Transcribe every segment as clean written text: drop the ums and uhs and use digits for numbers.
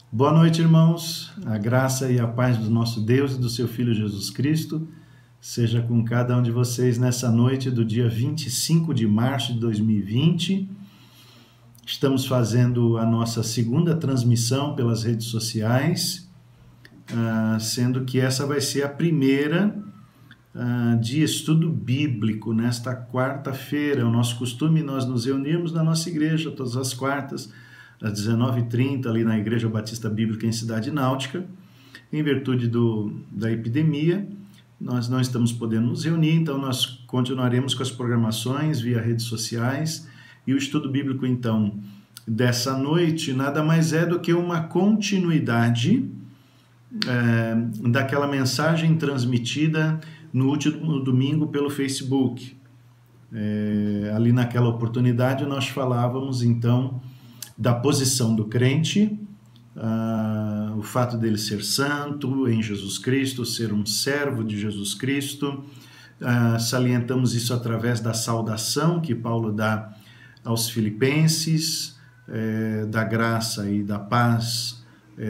Boa noite, irmãos. A graça e a paz do nosso Deus e do seu Filho Jesus Cristo seja com cada um de vocês nessa noite do dia 25 de março de 2020. Estamos fazendo a nossa segunda transmissão pelas redes sociais, sendo que essa vai ser a primeira de estudo bíblico nesta quarta-feira. É o nosso costume nós nos reunirmos na nossa igreja todas as quartas, às 19h30, ali na Igreja Batista Bíblica em Cidade Náutica. Em virtude da epidemia, nós não estamos podendo nos reunir, então nós continuaremos com as programações via redes sociais. E o estudo bíblico, então, dessa noite, nada mais é do que uma continuidade daquela mensagem transmitida no último domingo pelo Facebook. Ali naquela oportunidade nós falávamos, então, da posição do crente, o fato dele ser santo em Jesus Cristo, ser um servo de Jesus Cristo. Salientamos isso através da saudação que Paulo dá aos filipenses, da graça e da paz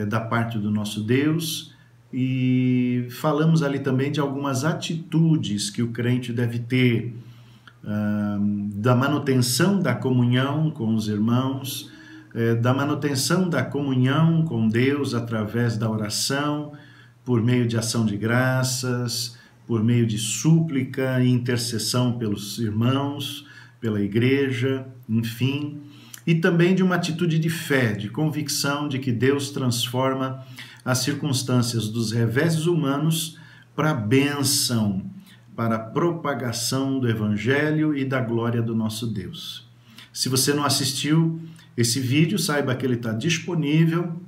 da parte do nosso Deus, e falamos ali também de algumas atitudes que o crente deve ter, da manutenção da comunhão com os irmãos, da manutenção da comunhão com Deus através da oração, por meio de ação de graças, por meio de súplica e intercessão pelos irmãos, pela igreja, enfim, e também de uma atitude de fé, de convicção de que Deus transforma as circunstâncias dos reveses humanos para a bênção, para a propagação do Evangelho e da glória do nosso Deus. Se você não assistiu esse vídeo, saiba que ele está disponível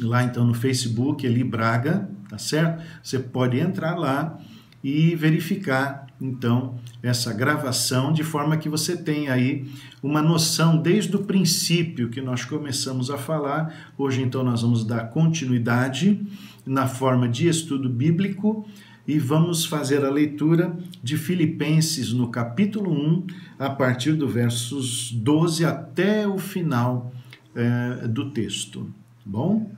lá então no Facebook, Eli Braga, tá certo? Você pode entrar lá e verificar então essa gravação, de forma que você tenha aí uma noção desde o princípio que nós começamos a falar. Hoje então nós vamos dar continuidade na forma de estudo bíblico e vamos fazer a leitura de Filipenses no capítulo 1, a partir do versos 12 até o final do texto. Bom?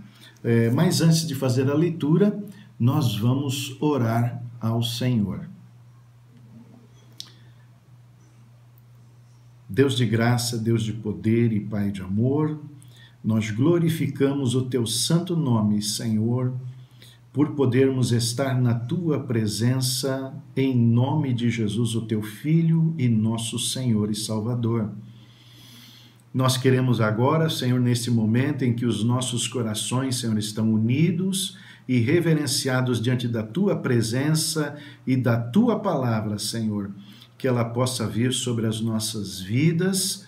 Mas antes de fazer a leitura, nós vamos orar ao Senhor. Deus de graça, Deus de poder e Pai de amor, nós glorificamos o Teu santo nome, Senhor, por podermos estar na Tua presença, em nome de Jesus, o Teu Filho e nosso Senhor e Salvador. Nós queremos agora, Senhor, nesse momento em que os nossos corações, Senhor, estão unidos e reverenciados diante da Tua presença e da Tua palavra, Senhor, que ela possa vir sobre as nossas vidas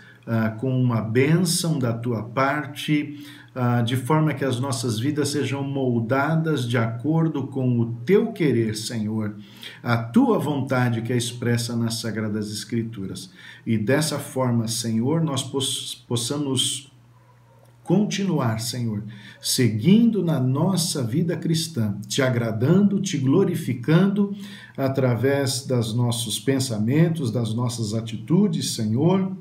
com uma bênção da Tua parte, de forma que as nossas vidas sejam moldadas de acordo com o Teu querer, Senhor, a Tua vontade que é expressa nas Sagradas Escrituras. E dessa forma, Senhor, nós possamos continuar, Senhor, seguindo na nossa vida cristã, te agradando, te glorificando através dos nossos pensamentos, das nossas atitudes, Senhor,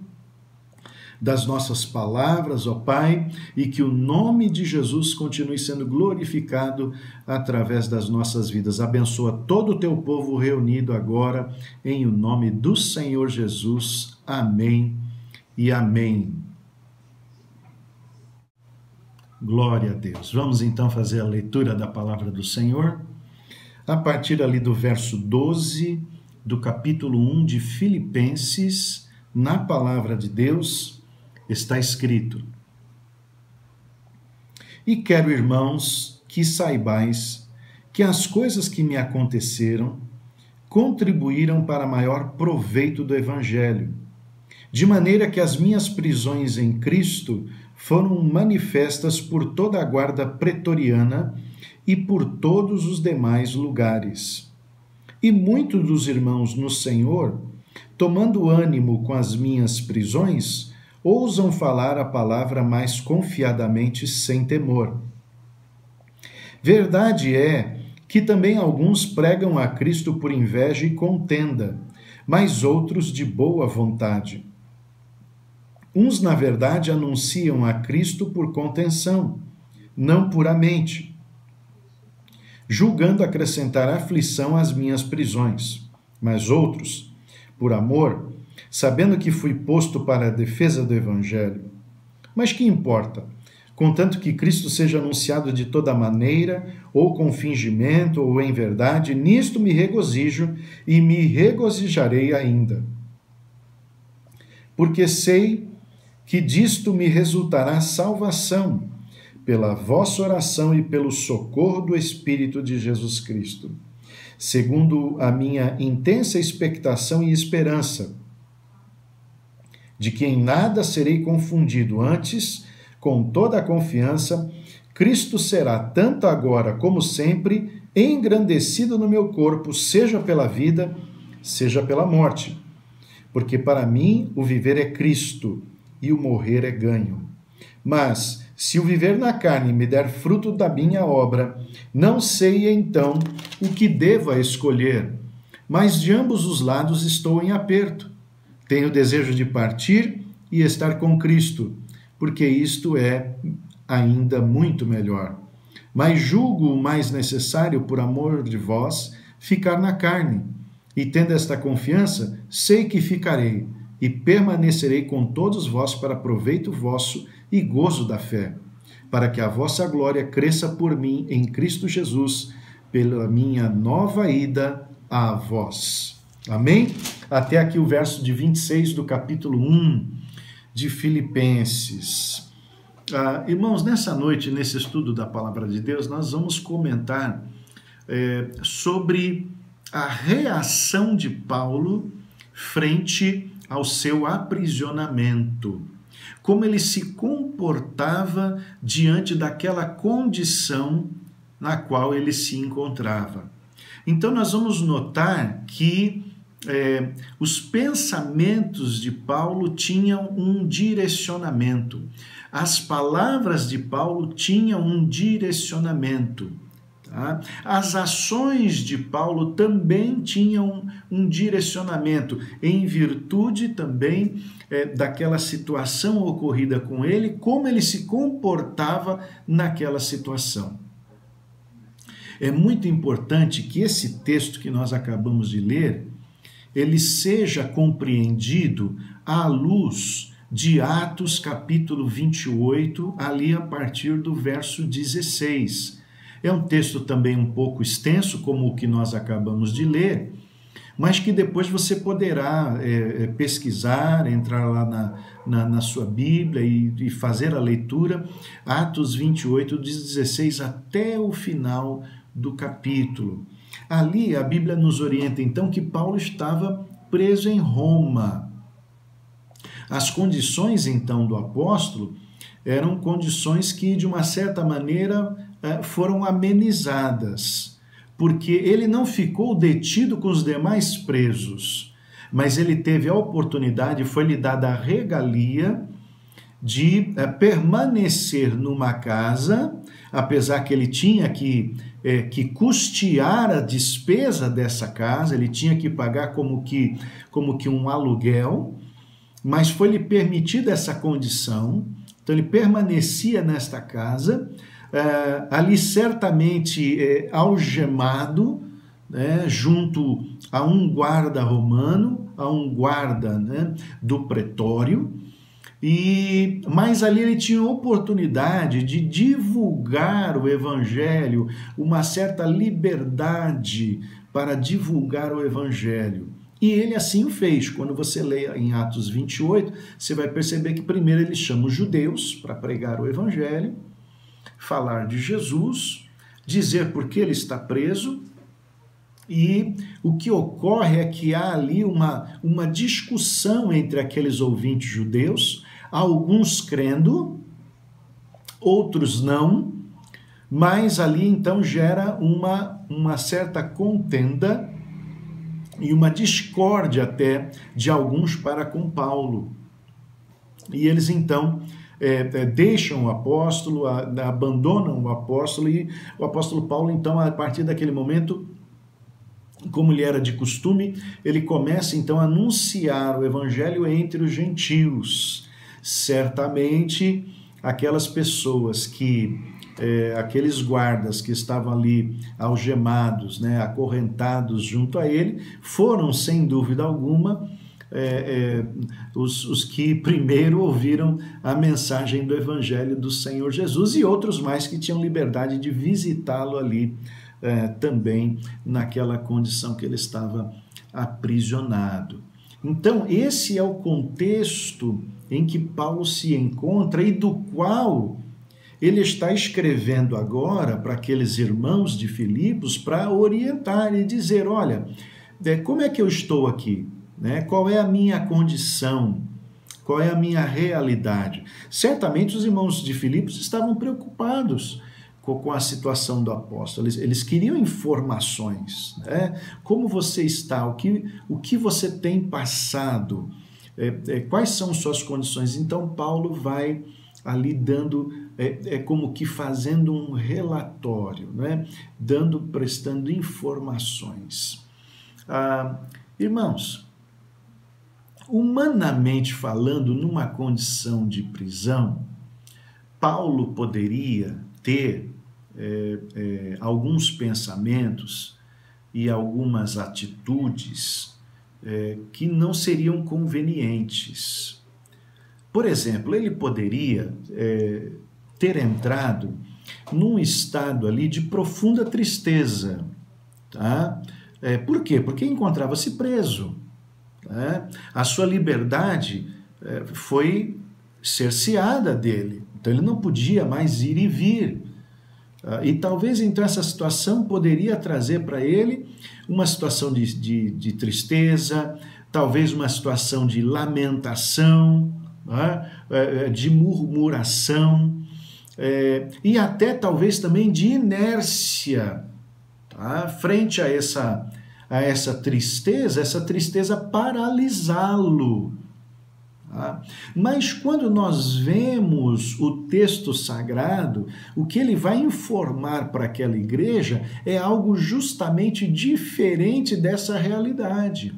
das nossas palavras, ó Pai, e que o nome de Jesus continue sendo glorificado através das nossas vidas. Abençoa todo o Teu povo reunido agora, em o nome do Senhor Jesus. Amém e amém. Glória a Deus. Vamos então fazer a leitura da palavra do Senhor, a partir ali do verso 12 do capítulo 1 de Filipenses. Na palavra de Deus está escrito: E quero, irmãos, que saibais que as coisas que me aconteceram contribuíram para maior proveito do Evangelho, de maneira que as minhas prisões em Cristo foram manifestas por toda a guarda pretoriana e por todos os demais lugares. E muitos dos irmãos no Senhor, tomando ânimo com as minhas prisões, ousam falar a palavra mais confiadamente sem temor. Verdade é que também alguns pregam a Cristo por inveja e contenda, mas outros de boa vontade. Uns, na verdade, anunciam a Cristo por contenção, não puramente, julgando acrescentar aflição às minhas prisões. Mas outros, por amor, sabendo que fui posto para a defesa do Evangelho. Mas que importa? Contanto que Cristo seja anunciado de toda maneira, ou com fingimento, ou em verdade, nisto me regozijo e me regozijarei ainda. Porque sei que disto me resultará salvação, pela vossa oração e pelo socorro do Espírito de Jesus Cristo, segundo a minha intensa expectação e esperança, de que em nada serei confundido, antes, com toda a confiança, Cristo será, tanto agora como sempre, engrandecido no meu corpo, seja pela vida, seja pela morte. Porque para mim o viver é Cristo e o morrer é ganho. Mas, se o viver na carne me der fruto da minha obra, não sei então o que deva escolher. Mas de ambos os lados estou em aperto. Tenho desejo de partir e estar com Cristo, porque isto é ainda muito melhor. Mas julgo o mais necessário, por amor de vós, ficar na carne. E tendo esta confiança, sei que ficarei e permanecerei com todos vós para proveito vosso e gozo da fé, para que a vossa glória cresça por mim em Cristo Jesus, pela minha nova ida a vós. Amém? Até aqui o verso de 26 do capítulo 1 de Filipenses. Irmãos, nessa noite, nesse estudo da Palavra de Deus, nós vamos comentar sobre a reação de Paulo frente ao seu aprisionamento. Como ele se comportava diante daquela condição na qual ele se encontrava. Então, nós vamos notar que os pensamentos de Paulo tinham um direcionamento. As palavras de Paulo tinham um direcionamento. Tá? As ações de Paulo também tinham um direcionamento, em virtude também daquela situação ocorrida com ele, como ele se comportava naquela situação. É muito importante que esse texto que nós acabamos de ler, ele seja compreendido à luz de Atos capítulo 28, ali a partir do verso 16. É um texto também um pouco extenso, como o que nós acabamos de ler, mas que depois você poderá pesquisar, entrar lá na sua Bíblia e fazer a leitura, Atos 28, de 16 até o final do capítulo. Ali a Bíblia nos orienta então que Paulo estava preso em Roma. As condições então do apóstolo eram condições que de uma certa maneira foram amenizadas, porque ele não ficou detido com os demais presos, mas ele teve a oportunidade, foi-lhe dada a regalia de permanecer numa casa, apesar que ele tinha que custear a despesa dessa casa, ele tinha que pagar como que um aluguel, mas foi-lhe permitida essa condição, então ele permanecia nesta casa, ali certamente algemado, junto a um guarda romano, a um guarda do pretório, mas ali ele tinha oportunidade de divulgar o Evangelho, uma certa liberdade para divulgar o Evangelho. E ele assim o fez. Quando você lê em Atos 28, você vai perceber que primeiro ele chama os judeus para pregar o Evangelho, falar de Jesus, dizer por que ele está preso, e o que ocorre é que há ali uma discussão entre aqueles ouvintes judeus, alguns crendo, outros não, mas ali então gera uma certa contenda e uma discórdia até de alguns para com Paulo. E eles então deixam o apóstolo, abandonam o apóstolo, e o apóstolo Paulo então, a partir daquele momento, como lhe era de costume, ele começa então a anunciar o evangelho entre os gentios. Certamente, aquelas pessoas que aqueles guardas que estavam ali algemados, né, acorrentados junto a ele, foram, sem dúvida alguma, os que primeiro ouviram a mensagem do Evangelho do Senhor Jesus, e outros mais que tinham liberdade de visitá-lo ali também naquela condição que ele estava aprisionado. Então, esse é o contexto em que Paulo se encontra e do qual ele está escrevendo agora para aqueles irmãos de Filipos para orientar e dizer, olha, como é que eu estou aqui? Né? Qual é a minha condição? Qual é a minha realidade? Certamente os irmãos de Filipos estavam preocupados com a situação do apóstolo. Eles queriam informações, né? Como você está? O que você tem passado? Quais são suas condições? Então Paulo vai ali dando, como que fazendo um relatório, né? Prestando informações. Irmãos, humanamente falando, numa condição de prisão, Paulo poderia ter alguns pensamentos e algumas atitudes que não seriam convenientes. Por exemplo, ele poderia ter entrado num estado ali de profunda tristeza, tá? Por quê? Porque encontrava-se preso. Tá? A sua liberdade foi cerceada dele, então ele não podia mais ir e vir. E talvez então essa situação poderia trazer para ele uma situação de tristeza, talvez uma situação de lamentação, de murmuração, e até talvez também de inércia, tá? Frente a essa tristeza paralisá-lo. Mas quando nós vemos o texto sagrado, o que ele vai informar para aquela igreja é algo justamente diferente dessa realidade.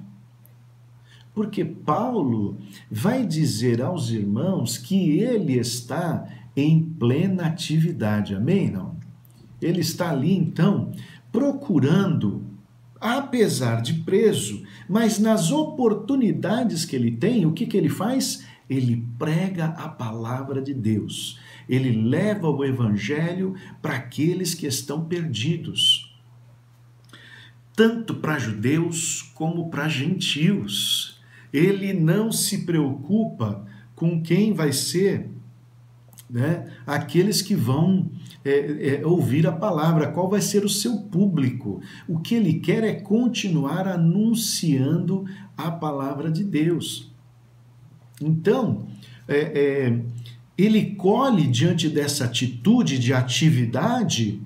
Porque Paulo vai dizer aos irmãos que ele está em plena atividade, amém? Não? Ele está ali, então, procurando, apesar de preso, mas nas oportunidades que ele tem, o que ele faz? Ele prega a palavra de Deus. Ele leva o evangelho para aqueles que estão perdidos, tanto para judeus como para gentios. Ele não se preocupa com quem vai ser, né, aqueles que vão ouvir a palavra, qual vai ser o seu público. O que ele quer é continuar anunciando a palavra de Deus. Então, ele colhe, diante dessa atitude de atividade,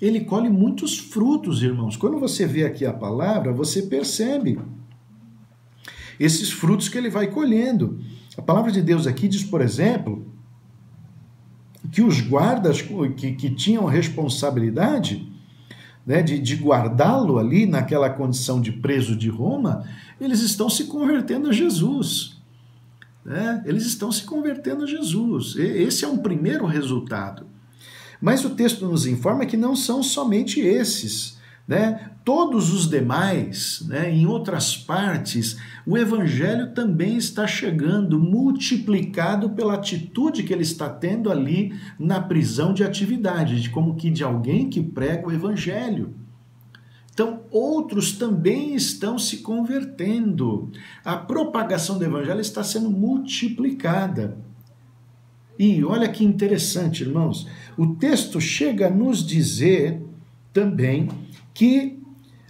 ele colhe muitos frutos, irmãos. Quando você vê aqui a palavra, você percebe esses frutos que ele vai colhendo. A palavra de Deus aqui diz, por exemplo, que os guardas que tinham responsabilidade, né, de guardá-lo ali naquela condição de preso de Roma, eles estão se convertendo a Jesus. Né? Eles estão se convertendo a Jesus. Esse é um primeiro resultado. Mas o texto nos informa que não são somente esses, né? Todos os demais, né, em outras partes, o evangelho também está chegando, multiplicado pela atitude que ele está tendo ali na prisão de atividade, como que de alguém que prega o evangelho. Então, outros também estão se convertendo. A propagação do evangelho está sendo multiplicada. E olha que interessante, irmãos, o texto chega a nos dizer também que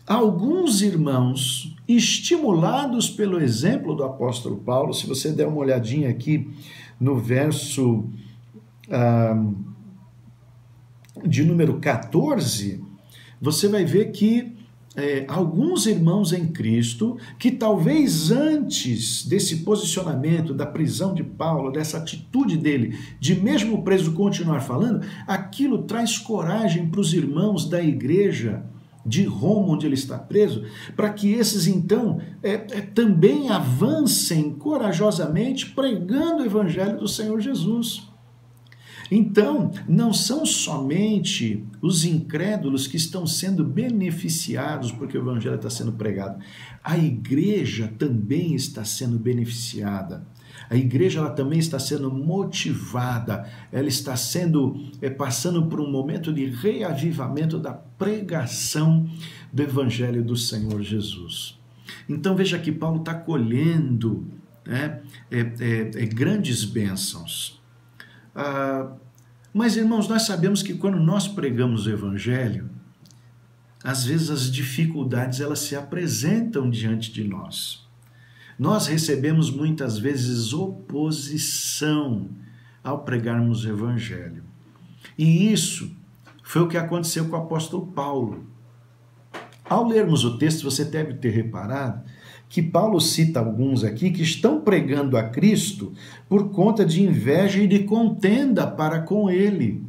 alguns irmãos, estimulados pelo exemplo do apóstolo Paulo, se você der uma olhadinha aqui no verso de número 14, você vai ver que alguns irmãos em Cristo, que talvez antes desse posicionamento, da prisão de Paulo, dessa atitude dele, de mesmo preso continuar falando, aquilo traz coragem para os irmãos da igreja de Roma, onde ele está preso, para que esses, então, também avancem corajosamente pregando o evangelho do Senhor Jesus. Então, não são somente os incrédulos que estão sendo beneficiados porque o evangelho está sendo pregado. A igreja também está sendo beneficiada. A igreja ela também está sendo motivada, ela está passando por um momento de reavivamento da pregação do evangelho do Senhor Jesus. Então veja que Paulo está colhendo grandes bênçãos. Mas, irmãos, nós sabemos que quando nós pregamos o evangelho, às vezes as dificuldades elas se apresentam diante de nós. Nós recebemos muitas vezes oposição ao pregarmos o evangelho. E isso foi o que aconteceu com o apóstolo Paulo. Ao lermos o texto, você deve ter reparado que Paulo cita alguns aqui que estão pregando a Cristo por conta de inveja e de contenda para com ele.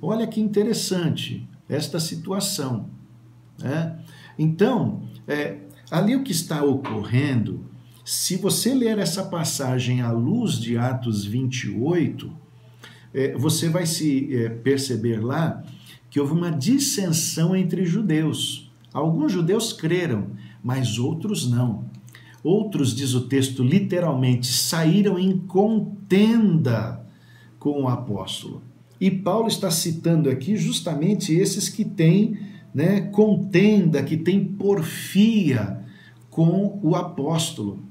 Olha que interessante esta situação, né? Então, ali o que está ocorrendo, se você ler essa passagem à luz de Atos 28, você vai perceber lá que houve uma dissensão entre judeus. Alguns judeus creram, mas outros não. Outros, diz o texto, literalmente, saíram em contenda com o apóstolo. E Paulo está citando aqui justamente esses que têm contenda, que têm porfia com o apóstolo.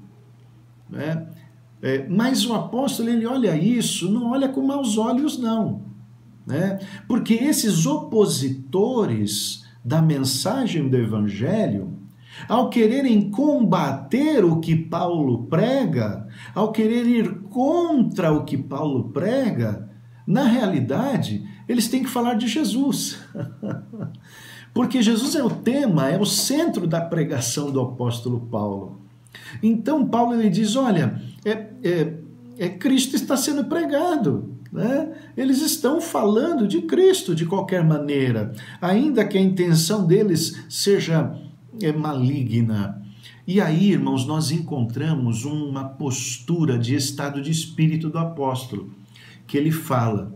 Mas o apóstolo, ele olha isso, não olha com maus olhos, não. Porque esses opositores da mensagem do evangelho, ao quererem combater o que Paulo prega, ao querer ir contra o que Paulo prega, na realidade, eles têm que falar de Jesus. Porque Jesus é o tema, é o centro da pregação do apóstolo Paulo. Então, Paulo ele diz, olha, Cristo está sendo pregado. Eles estão falando de Cristo de qualquer maneira, ainda que a intenção deles seja maligna. E aí, irmãos, nós encontramos uma postura de estado de espírito do apóstolo, que ele fala,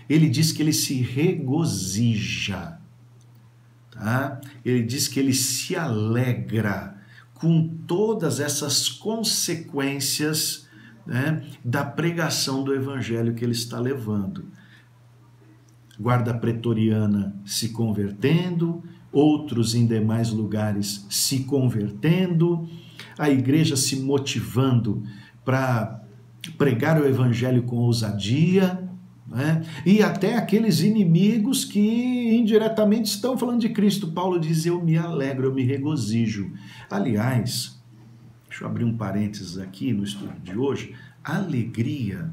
ele diz que ele se regozija, tá? Ele diz que ele se alegra com todas essas consequências da pregação do evangelho que ele está levando. Guarda pretoriana se convertendo, outros em demais lugares se convertendo, a igreja se motivando para pregar o evangelho com ousadia, e até aqueles inimigos que indiretamente estão falando de Cristo. Paulo diz, eu me alegro, eu me regozijo. Aliás, deixa eu abrir um parênteses aqui no estudo de hoje, a alegria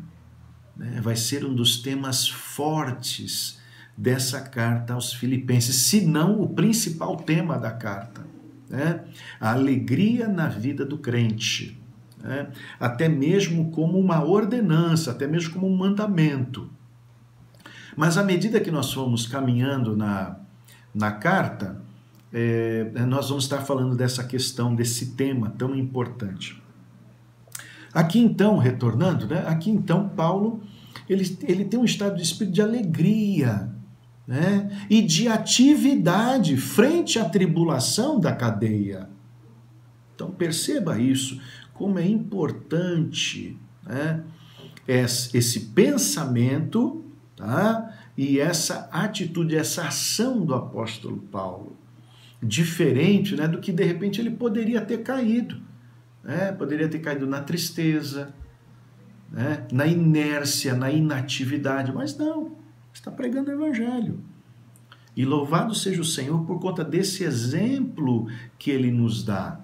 vai ser um dos temas fortes dessa carta aos Filipenses, se não o principal tema da carta. A alegria na vida do crente, até mesmo como uma ordenança, até mesmo como um mandamento. Mas à medida que nós formos caminhando na carta, nós vamos estar falando dessa questão, desse tema tão importante. Aqui então, retornando, aqui então Paulo, ele tem um estado de espírito de alegria, e de atividade frente à tribulação da cadeia. Então perceba isso, como é importante esse pensamento, tá? E essa atitude, essa ação do apóstolo Paulo, diferente do que de repente ele poderia ter caído. Poderia ter caído na tristeza, na inércia, na inatividade, mas não, está pregando o evangelho. E louvado seja o Senhor por conta desse exemplo que ele nos dá.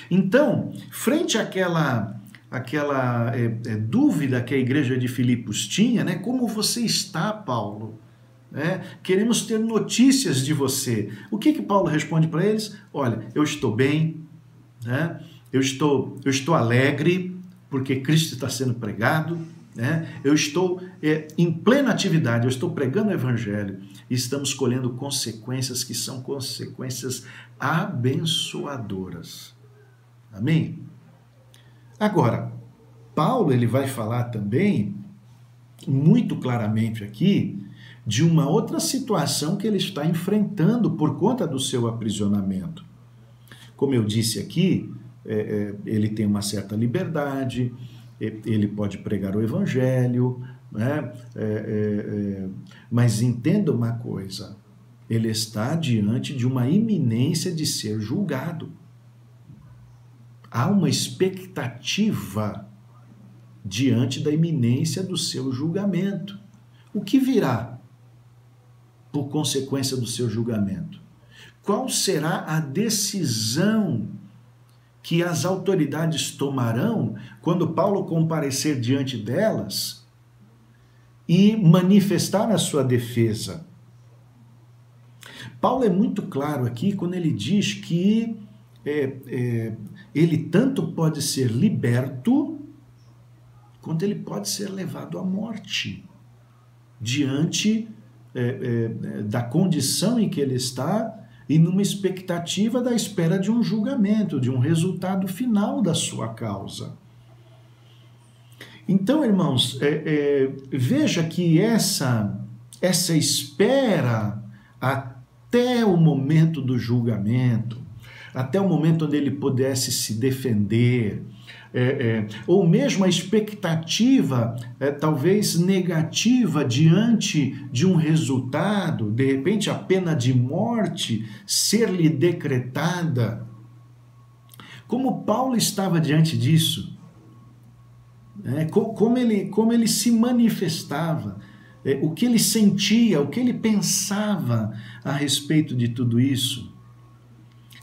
Então, frente àquela dúvida que a igreja de Filipos tinha, como você está, Paulo? Queremos ter notícias de você. O que Paulo responde para eles? Olha, eu estou bem, eu estou alegre porque Cristo está sendo pregado, eu estou em plena atividade, eu estou pregando o evangelho e estamos colhendo consequências que são consequências abençoadoras. Amém? Agora, Paulo ele vai falar também muito claramente aqui de uma outra situação que ele está enfrentando por conta do seu aprisionamento. Como eu disse aqui, ele tem uma certa liberdade, ele pode pregar o evangelho, né? Mas entenda uma coisa, ele está diante de uma iminência de ser julgado. Há uma expectativa diante da iminência do seu julgamento. O que virá por consequência do seu julgamento? Qual será a decisão que as autoridades tomarão quando Paulo comparecer diante delas e manifestar a sua defesa? Paulo é muito claro aqui quando ele diz que ele tanto pode ser liberto quanto ele pode ser levado à morte diante da condição em que ele está e numa expectativa da espera de um julgamento, de um resultado final da sua causa. Então, irmãos, veja que essa espera até o momento do julgamento, até o momento onde ele pudesse se defender, ou mesmo a expectativa talvez negativa diante de um resultado, de repente a pena de morte ser-lhe decretada. Como Paulo estava diante disso? Como ele se manifestava, o que ele sentia, o que ele pensava a respeito de tudo isso?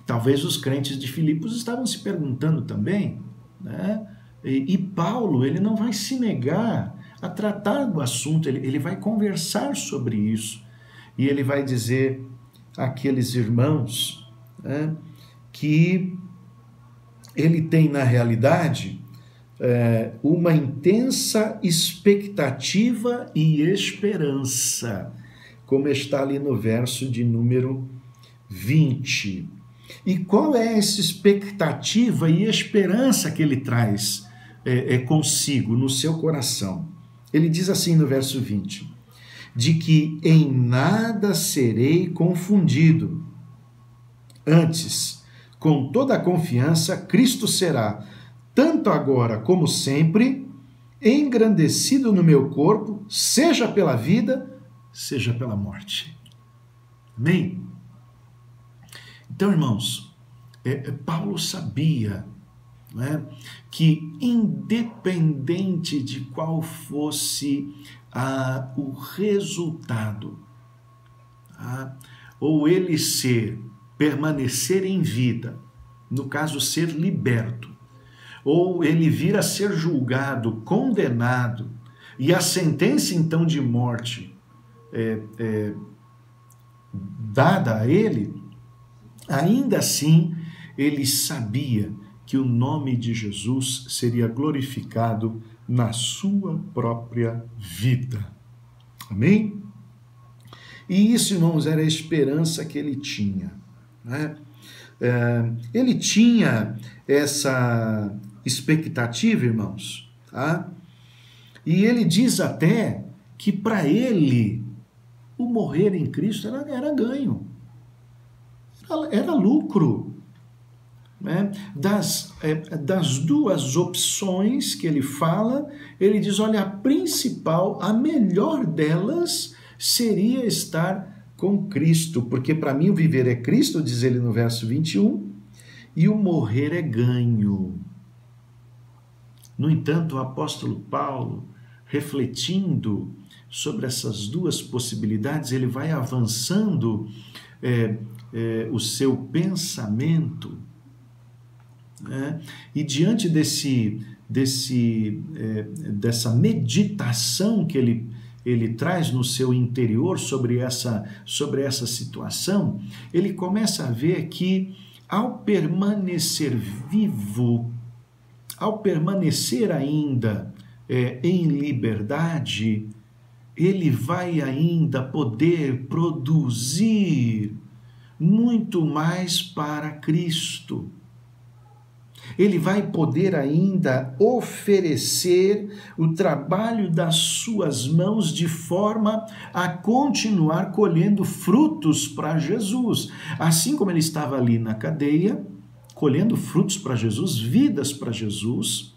Talvez os crentes de Filipos estavam se perguntando também, né? E Paulo, ele não vai se negar a tratar do assunto, ele vai conversar sobre isso. E ele vai dizer àqueles irmãos, né, que ele tem, na realidade, uma intensa expectativa e esperança, como está ali no verso de número 20. E qual é essa expectativa e esperança que ele traz consigo, no seu coração? Ele diz assim no verso 20, de que em nada serei confundido. Antes, com toda a confiança, Cristo será, tanto agora como sempre, engrandecido no meu corpo, seja pela vida, seja pela morte. Amém? Então, irmãos, Paulo sabia, né, que independente de qual fosse o resultado, ou ele permanecer em vida, no caso ser liberto, ou ele vir a ser julgado, condenado, e a sentença então de morte dada a ele, ainda assim ele sabia que o nome de Jesus seria glorificado na sua própria vida. Amém? E isso, irmãos, era a esperança que ele tinha, né? Ele tinha essa expectativa, irmãos, tá? E ele diz até que para ele o morrer em Cristo era ganho, era lucro, né? Das duas opções que ele fala, ele diz, olha, a principal, a melhor delas seria estar com Cristo, porque para mim o viver é Cristo, diz ele no verso 21, e o morrer é ganho. No entanto, o apóstolo Paulo, refletindo sobre essas duas possibilidades, ele vai avançando o seu pensamento, né? E diante dessa meditação que ele traz no seu interior sobre essa situação, ele começa a ver que ao permanecer vivo, ao permanecer ainda em liberdade, ele vai ainda poder produzir muito mais para Cristo. Ele vai poder ainda oferecer o trabalho das suas mãos de forma a continuar colhendo frutos para Jesus. Assim como ele estava ali na cadeia, colhendo frutos para Jesus, vidas para Jesus,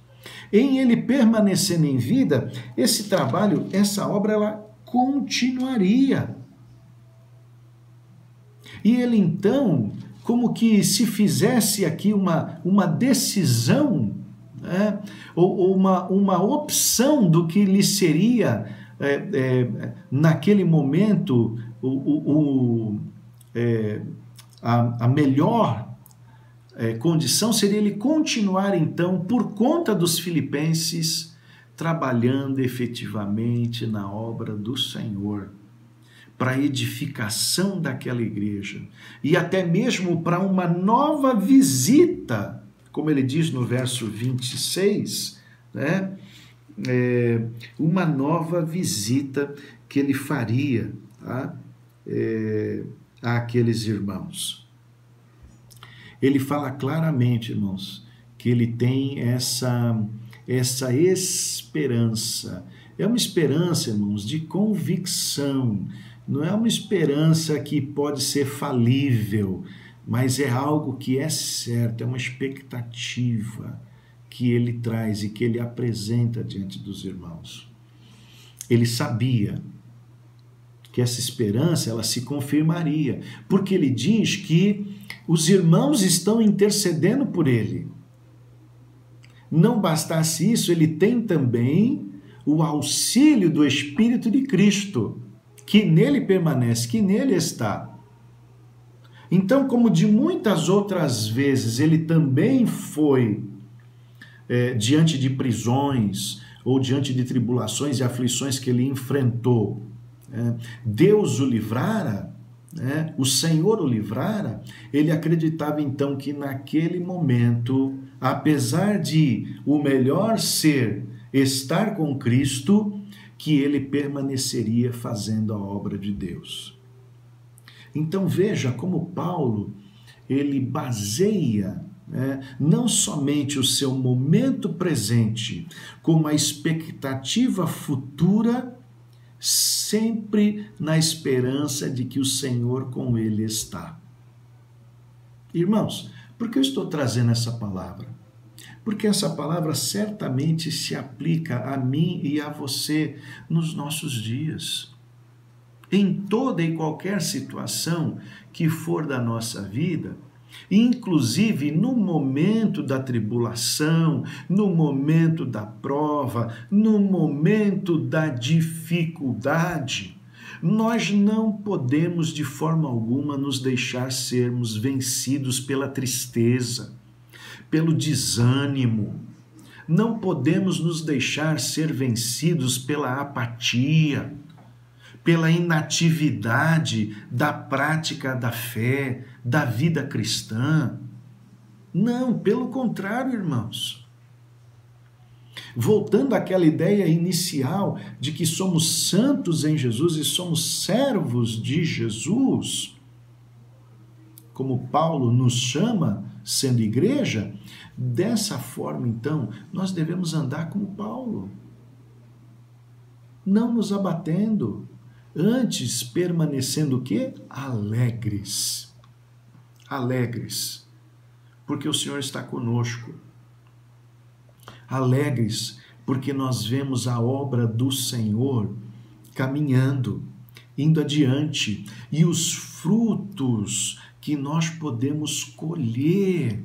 em ele permanecendo em vida, esse trabalho, essa obra, ela continuaria. E ele então, como que se fizesse aqui uma decisão, né? Ou uma opção do que lhe seria, naquele momento, a melhor condição seria ele continuar, então, por conta dos filipenses, trabalhando efetivamente na obra do Senhor, para a edificação daquela igreja, e até mesmo para uma nova visita, como ele diz no verso 26, né? Uma nova visita que ele faria, tá? Àqueles irmãos. Ele fala claramente, irmãos, que ele tem essa esperança. É uma esperança, irmãos, de convicção. Não é uma esperança que pode ser falível, mas é algo que é certo, é uma expectativa que ele traz e que ele apresenta diante dos irmãos. Ele sabia que essa esperança ela se confirmaria, porque ele diz que os irmãos estão intercedendo por ele. Não bastasse isso, ele tem também o auxílio do Espírito de Cristo, que nele permanece, que nele está. Então, como de muitas outras vezes ele também foi diante de prisões ou diante de tribulações e aflições que ele enfrentou, Deus o livrara, o Senhor o livrara, ele acreditava então que naquele momento, apesar de o melhor ser estar com Cristo, que ele permaneceria fazendo a obra de Deus. Então veja como Paulo, ele baseia não somente o seu momento presente, como a expectativa futura, sempre na esperança de que o Senhor com ele está. Irmãos, por que eu estou trazendo essa palavra? Porque essa palavra certamente se aplica a mim e a você nos nossos dias. Em toda e qualquer situação que for da nossa vida, inclusive no momento da tribulação, no momento da prova, no momento da dificuldade, nós não podemos de forma alguma nos deixar sermos vencidos pela tristeza, pelo desânimo. Não podemos nos deixar ser vencidos pela apatia, pela inatividade da prática da fé, da vida cristã. Não, pelo contrário, irmãos. Voltando àquela ideia inicial de que somos santos em Jesus e somos servos de Jesus, como Paulo nos chama, sendo igreja, dessa forma, então, nós devemos andar como Paulo, não nos abatendo, antes permanecendo o quê? Alegres. Alegres, porque o Senhor está conosco. Alegres, porque nós vemos a obra do Senhor caminhando, indo adiante, e os frutos que nós podemos colher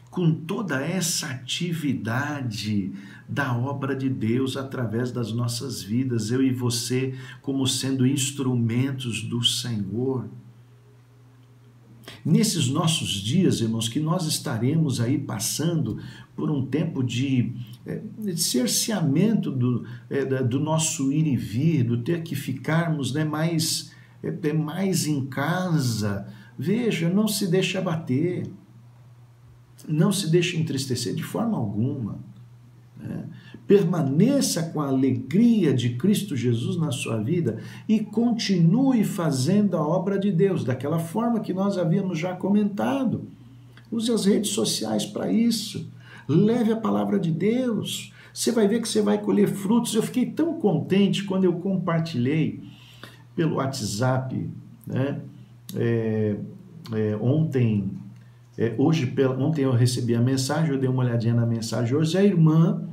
com toda essa atividade da obra de Deus através das nossas vidas, eu e você como sendo instrumentos do Senhor. Nesses nossos dias, irmãos, que nós estaremos aí passando por um tempo de cerceamento do nosso ir e vir, do ter que ficarmos mais em casa, veja, não se deixe abater, não se deixe entristecer de forma alguma. Permaneça com a alegria de Cristo Jesus na sua vida e continue fazendo a obra de Deus, daquela forma que nós havíamos já comentado. Use as redes sociais para isso. Leve a palavra de Deus. Você vai ver que você vai colher frutos. Eu fiquei tão contente quando eu compartilhei pelo WhatsApp, né? Ontem eu recebi a mensagem, eu dei uma olhadinha na mensagem hoje, a irmã,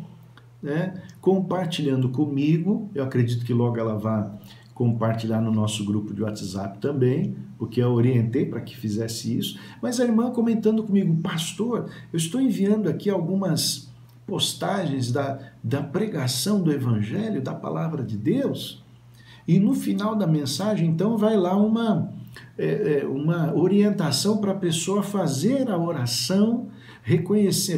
né, compartilhando comigo, eu acredito que logo ela vai compartilhar no nosso grupo de WhatsApp também, porque eu orientei para que fizesse isso, mas a irmã comentando comigo, pastor, eu estou enviando aqui algumas postagens da pregação do Evangelho, da Palavra de Deus, e no final da mensagem, então, vai lá uma orientação para a pessoa fazer a oração,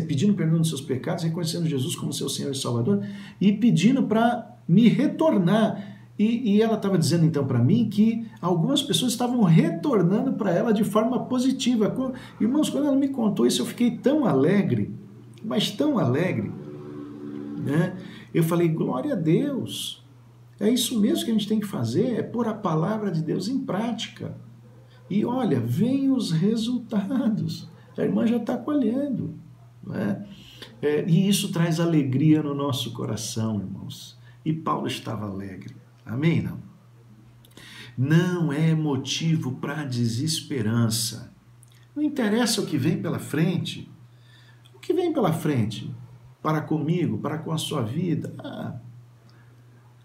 pedindo perdão dos seus pecados, reconhecendo Jesus como seu Senhor e Salvador, e pedindo para me retornar. E ela estava dizendo então para mim que algumas pessoas estavam retornando para ela de forma positiva. Irmãos, quando ela me contou isso, eu fiquei tão alegre, mas tão alegre, né? Eu falei, glória a Deus, é isso mesmo que a gente tem que fazer, é pôr a palavra de Deus em prática. E olha, vem os resultados, a irmã já está colhendo, né? E isso traz alegria no nosso coração, irmãos. E Paulo estava alegre. Amém? Não? Não é motivo para desesperança. Não interessa o que vem pela frente. O que vem pela frente? Para comigo, para com a sua vida.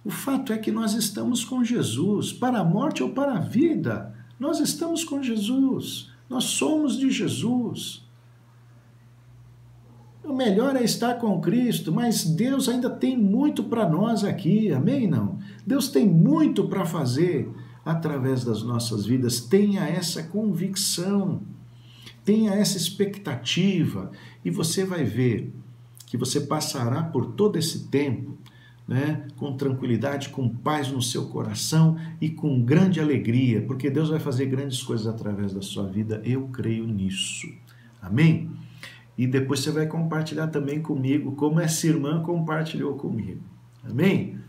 O fato é que nós estamos com Jesus. Para a morte ou para a vida, nós estamos com Jesus. Nós somos de Jesus. O melhor é estar com Cristo, mas Deus ainda tem muito para nós aqui, amém? Não? Deus tem muito para fazer através das nossas vidas. Tenha essa convicção, tenha essa expectativa, e você vai ver que você passará por todo esse tempo, né, com tranquilidade, com paz no seu coração e com grande alegria, porque Deus vai fazer grandes coisas através da sua vida, eu creio nisso, amém? E depois você vai compartilhar também comigo, como essa irmã compartilhou comigo. Amém?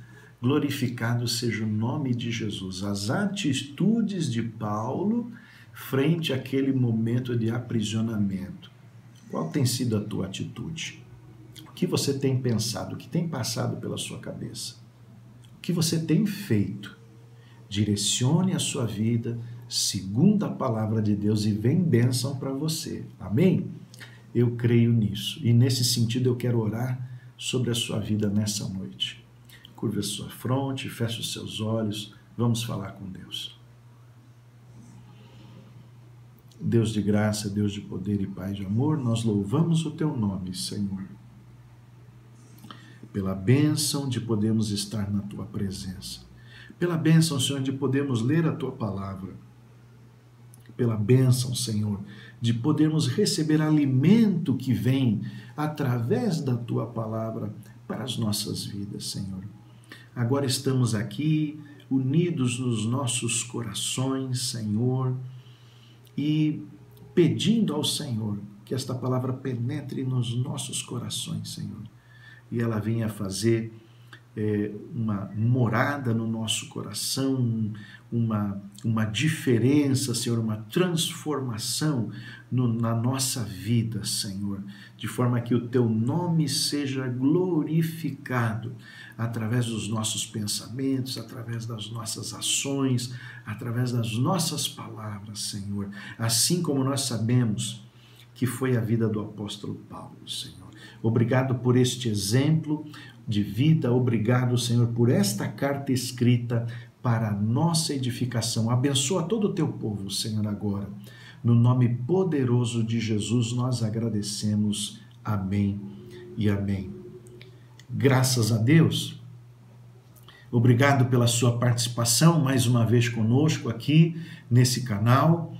Glorificado seja o nome de Jesus. As atitudes de Paulo frente àquele momento de aprisionamento. Qual tem sido a tua atitude? O que você tem pensado? O que tem passado pela sua cabeça? O que você tem feito? Direcione a sua vida segundo a palavra de Deus e vem bênção para você. Amém? Eu creio nisso. E nesse sentido eu quero orar sobre a sua vida nessa noite. Curva a sua fronte, feche os seus olhos. Vamos falar com Deus. Deus de graça, Deus de poder e Pai de amor, nós louvamos o Teu nome, Senhor. Pela bênção de podermos estar na Tua presença. Pela bênção, Senhor, de podermos ler a Tua palavra. Pela bênção, Senhor, de podermos receber alimento que vem através da Tua palavra para as nossas vidas, Senhor. Agora estamos aqui, unidos nos nossos corações, Senhor, e pedindo ao Senhor que esta palavra penetre nos nossos corações, Senhor, e ela venha fazer uma morada no nosso coração, uma diferença, Senhor, uma transformação na nossa vida, Senhor, de forma que o Teu nome seja glorificado através dos nossos pensamentos, através das nossas ações, através das nossas palavras, Senhor, assim como nós sabemos que foi a vida do apóstolo Paulo, Senhor. Obrigado por este exemplo de vida, obrigado, Senhor, por esta carta escrita para a nossa edificação. Abençoa todo o Teu povo, Senhor, agora. No nome poderoso de Jesus nós agradecemos. Amém e amém. Graças a Deus. Obrigado pela sua participação mais uma vez conosco aqui nesse canal.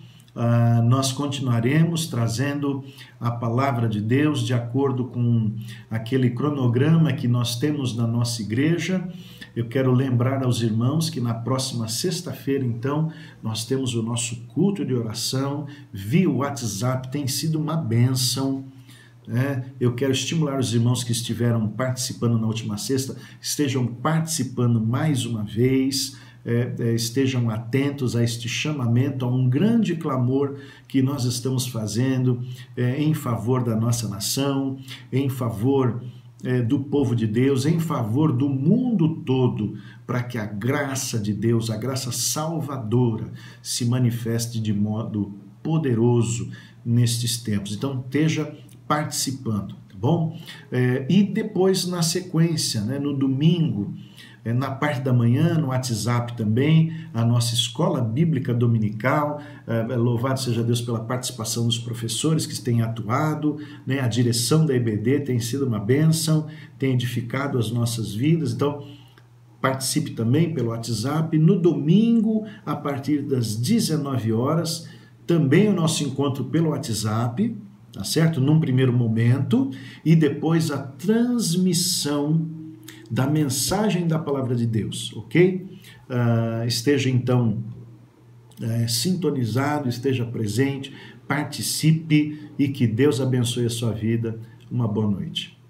Nós continuaremos trazendo a palavra de Deus de acordo com aquele cronograma que nós temos na nossa igreja. Eu quero lembrar aos irmãos que na próxima sexta-feira, então, nós temos o nosso culto de oração via WhatsApp, tem sido uma bênção. Eu quero estimular os irmãos que estiveram participando na última sexta, estejam participando mais uma vez, estejam atentos a este chamamento, a um grande clamor que nós estamos fazendo em favor da nossa nação, em favor do povo de Deus, em favor do mundo todo, para que a graça de Deus, a graça salvadora, se manifeste de modo poderoso nestes tempos. Então, esteja participando, tá bom? E depois, na sequência, né, no domingo, na parte da manhã, no WhatsApp também, a nossa escola bíblica dominical, louvado seja Deus pela participação dos professores que têm atuado, né? A direção da EBD tem sido uma bênção, tem edificado as nossas vidas, então participe também pelo WhatsApp. No domingo, a partir das 19 horas, também o nosso encontro pelo WhatsApp, tá certo? Num primeiro momento, e depois a transmissão da mensagem da palavra de Deus, ok? Esteja então sintonizado, esteja presente, participe e que Deus abençoe a sua vida. Uma boa noite.